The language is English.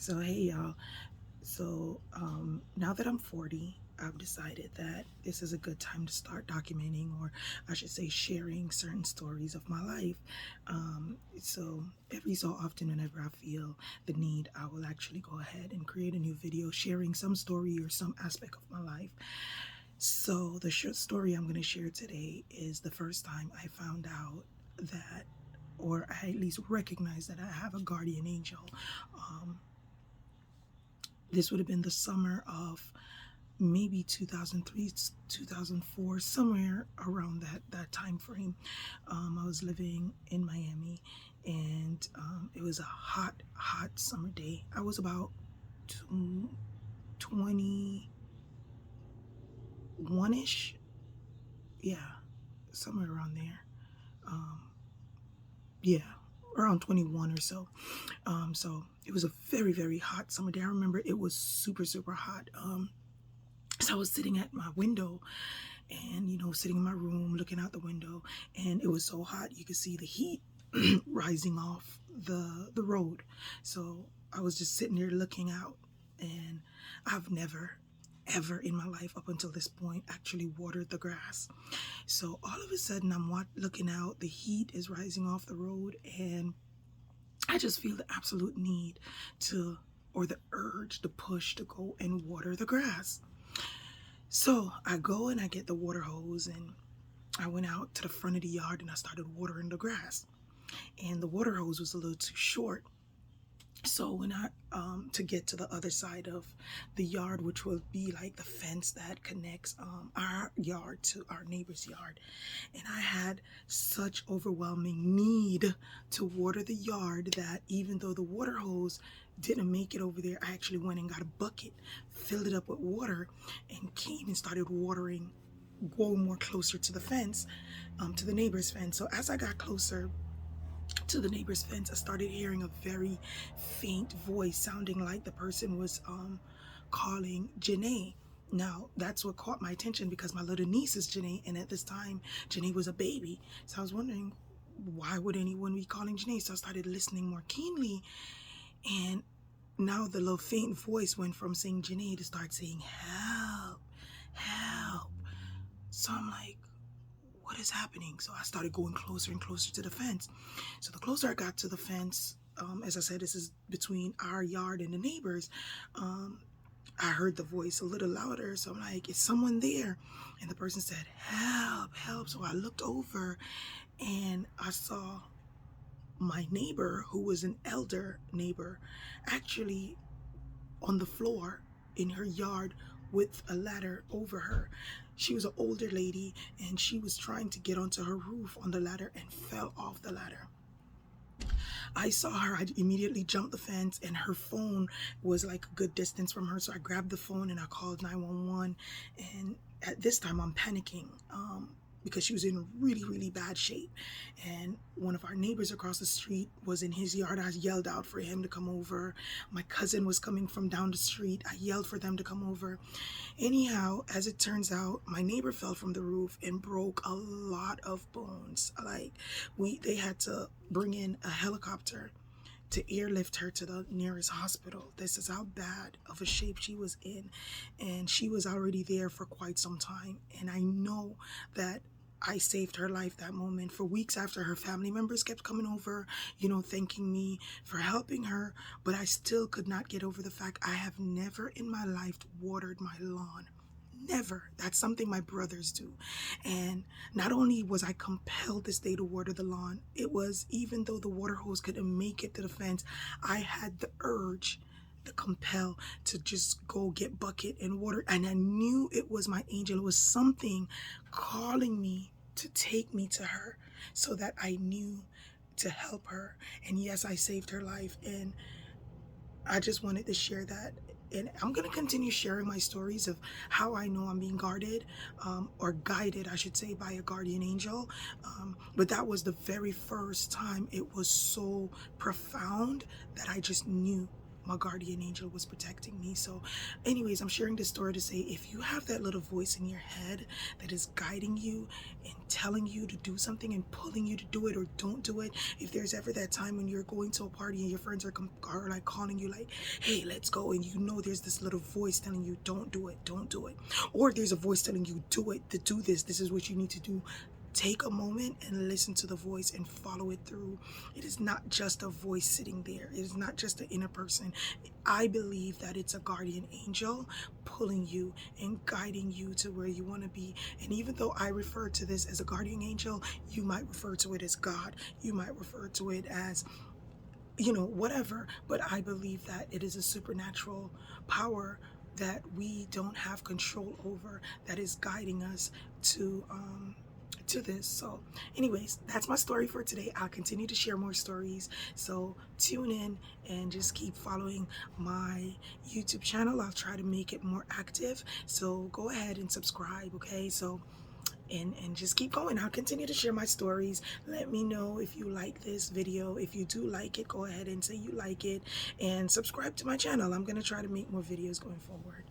So hey y'all. Now that I'm 40, I've decided that this is a good time to start documenting, or I should say sharing certain stories of my life. So every so often, whenever I feel the need, I will actually go ahead and create a new video sharing some story or some aspect of my life. So the short story I'm going to share today is the first time I found out that, or I at least recognize that I have a guardian angel. Um, this would have been the summer of maybe 2003, 2004, somewhere around that time frame. I was living in Miami, and it was a hot summer day. I was about 21ish, yeah, somewhere around there. um, yeah, around 21 or so. So it was a very hot summer day. I remember it was super hot. So I was sitting at my window, and sitting in my room looking out the window, and it was so hot you could see the heat rising off the road. So I was just sitting there looking out, and I've never ever in my life up until this point actually watered the grass. So all of a sudden I'm looking out, the heat is rising off the road, and I just feel the absolute need to, or the urge, the push to go and water the grass. So I go and I get the water hose, and I went out to the front of the yard and I started watering the grass. And the water hose was a little too short. So when I to get to the other side of the yard, which would be like the fence that connects our yard to our neighbor's yard, and I had such overwhelming need to water the yard that even though the water hose didn't make it over there, I actually went and got a bucket, filled it up with water, and came and started watering, going more closer to the fence, to the neighbor's fence. So as I got closer to the neighbor's fence, I started hearing a very faint voice sounding like the person was calling Janae. Now, that's what caught my attention because my little niece is Janae, and at this time, Janae was a baby. So I was wondering, why would anyone be calling Janae? So I started listening more keenly, and now the little faint voice went from saying Janae to start saying, help, help. So I'm like, what is happening? So I started going closer and closer to the fence. So the closer I got to the fence, as I said, this is between our yard and the neighbors. Um, I heard the voice a little louder. So I'm like, is someone there? And the person said, help, help. So I looked over and I saw my neighbor, who was an elder neighbor, actually on the floor in her yard with a ladder over her. She was an older lady, and she was trying to get onto her roof on the ladder and fell off the ladder. I saw her, I immediately jumped the fence, and her phone was like a good distance from her. So I grabbed the phone and I called 911. And at this time I'm panicking, because she was in really bad shape. And one of our neighbors across the street was in his yard. I yelled out for him to come over. My cousin was coming from down the street. I yelled for them to come over. Anyhow, as it turns out, my neighbor fell from the roof and broke a lot of bones. Like, they had to bring in a helicopter to airlift her to the nearest hospital. This is how bad of a shape she was in. And she was already there for quite some time. And I know that I saved her life that moment. For weeks after, her family members kept coming over, thanking me for helping her. But I still could not get over the fact I have never in my life watered my lawn. Never. That's something my brothers do. And not only was I compelled this day to water the lawn, it was, even though the water hose couldn't make it to the fence, I had the urge, the compel to just go get bucket and water. And I knew it was my angel. It was something calling me to take me to her, so that I knew to help her. And yes, I saved her life. And I just wanted to share that. And I'm going to continue sharing my stories of how I know I'm being guarded, or guided, I should say, by a guardian angel. But that was the very first time it was so profound that I just knew my guardian angel was protecting me. So anyways, I'm sharing this story to say, if you have that little voice in your head that is guiding you and telling you to do something and pulling you to do it or don't do it, if there's ever that time when you're going to a party and your friends are like calling you like, hey, let's go, and you know there's this little voice telling you don't do it, don't do it, or there's a voice telling you do it, to do this is what you need to do, take a moment and listen to the voice and follow it through. It is not just a voice sitting there. It is not just an inner person. I believe that it's a guardian angel pulling you and guiding you to where you want to be. And even though I refer to this as a guardian angel, you might refer to it as God. You might refer to it as, whatever. But I believe that it is a supernatural power that we don't have control over, that is guiding us to this. So anyways, that's my story for today. I'll continue to share more stories, so tune in and just keep following my YouTube channel. I'll try to make it more active, so go ahead and subscribe, okay? So and just keep going. I'll continue to share my stories. Let me know if you like this video. If you do like it, go ahead and say you like it and subscribe to my channel. I'm going to try to make more videos going forward.